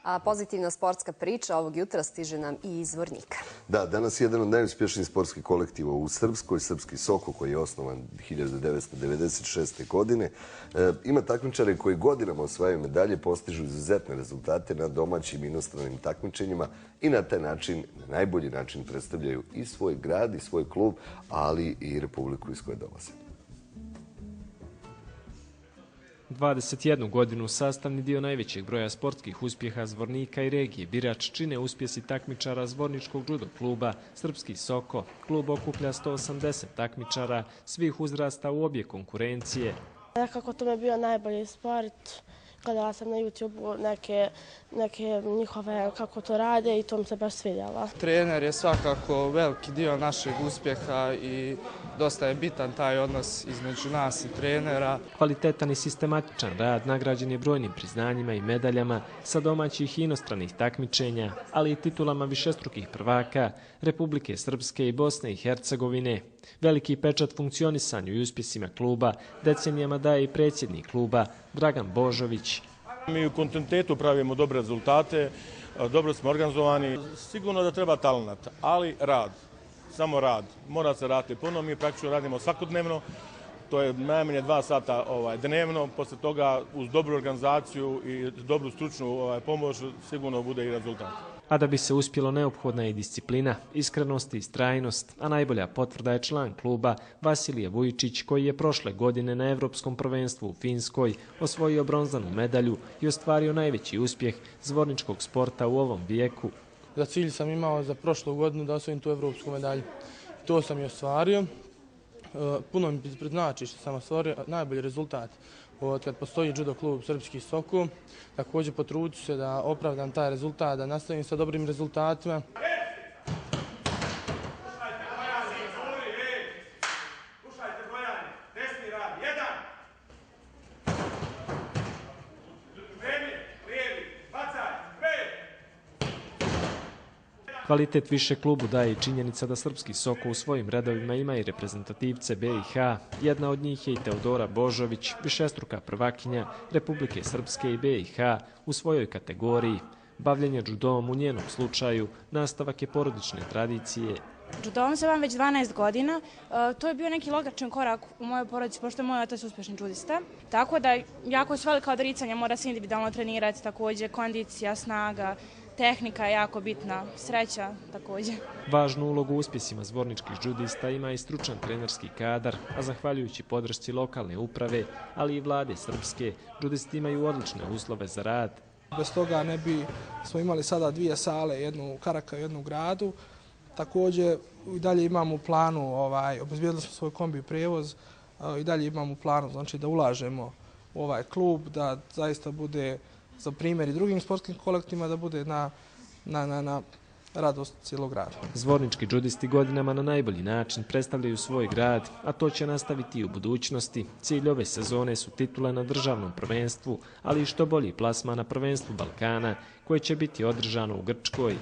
A pozitivna sportska priča ovog jutra stiže nam i iz Zvornika. Da, danas je jedan od najuspješnijih sportskih kolektiva u Srpskoj, Srpski Soko, koji je osnovan 1996. godine. Ima takmičare koji godinama osvajaju medalje, postižu izuzetne rezultate na domaćim i inostranim takmičenjima i na taj način, na najbolji način predstavljaju i svoj grad i svoj klub, ali i republiku iz koje dolaze. 21 godinu sastavni dio najvećeg broja sportskih uspjeha Zvornika i regije birač čine uspjesi takmičara Zvorničkog judo kluba Srpski Soko. Klub okuplja 180 takmičara svih uzrasta u obje konkurencije. Nekako to mi je bio najbolji sport. Gledala sam na YouTube neke njihove kako to rade i to mi se baš svidjelo. Trener je svakako veliki dio našeg uspjeha i dosta je bitan taj odnos između nas i trenera. Kvalitetan i sistematičan rad nagrađen je brojnim priznanjima i medaljama sa domaćih i inostranih takmičenja, ali i titulama višestrukih prvaka Republike Srpske i Bosne i Hercegovine. Veliki pečat funkcionisanju i uspjesima kluba decenijama daje i predsjednik kluba Dragan Božović. Mi u kontinuitetu pravimo dobre rezultate, dobro smo organizovani. Sigurno da treba talenat, ali rad, samo rad. Mora se raditi puno, mi praktično radimo svakodnevno. To je najmanje 2 sata dnevno, posle toga uz dobru organizaciju i dobru stručnu pomoć sigurno bude i rezultat. A da bi se uspjelo neophodna je i disciplina, iskrenost i istrajnost, a najbolja potvrda je član kluba Vasilije Vujičić koji je prošle godine na Evropskom prvenstvu u Finskoj osvojio bronzanu medalju i ostvario najveći uspjeh zvorničkog sporta u ovom vijeku. Za cilj sam imao za prošlu godinu da osvojim tu evropsku medalju. To sam i ostvario. Puno mi znači što sam ostvario najbolji rezultat od kad postoji judo klub Srpski Soko. Također potrudit ću se da opravdam taj rezultat, da nastavim sa dobrim rezultatima. Kvalitet više klubu daje i činjenica da Srpski Soko u svojim redovima ima i reprezentativce BiH. Jedna od njih je i Teodora Božović, višestruka prvakinja Republike Srpske i BiH u svojoj kategoriji. Bavljenje judom u njenom slučaju nastavak je porodične tradicije. Judom se bavim već 12 godina. To je bio neki logičan korak u mojoj porodici, pošto je moj otac uspješni judista. Tako da jako su velika odricanja, mora se individualno trenirati, također kondicija, snaga, tehnika je jako bitna, sreća također. Važnu ulogu u uspjesima zvorničkih judista ima i stručan trenerski kadar, a zahvaljujući podršci lokalne uprave, ali i vlade Srpske, judisti imaju odlične uslove za rad. Bez toga ne bi smo imali sada 2 sale, jednu u Karakaju, jednu u gradu. Također i dalje imamo u planu, obezbijedili smo svoj kombi prijevoz, i dalje imamo u planu znači, da ulažemo u ovaj klub, da zaista bude za primjer i drugim sportskim kolektivima, da bude na radost cijelog grada. Zvornički judisti godinama na najbolji način predstavljaju svoj grad, a to će nastaviti i u budućnosti. Cilj ove sezone su titule na državnom prvenstvu, ali i što bolji plasman na prvenstvu Balkana, koje će biti održano u Grčkoj.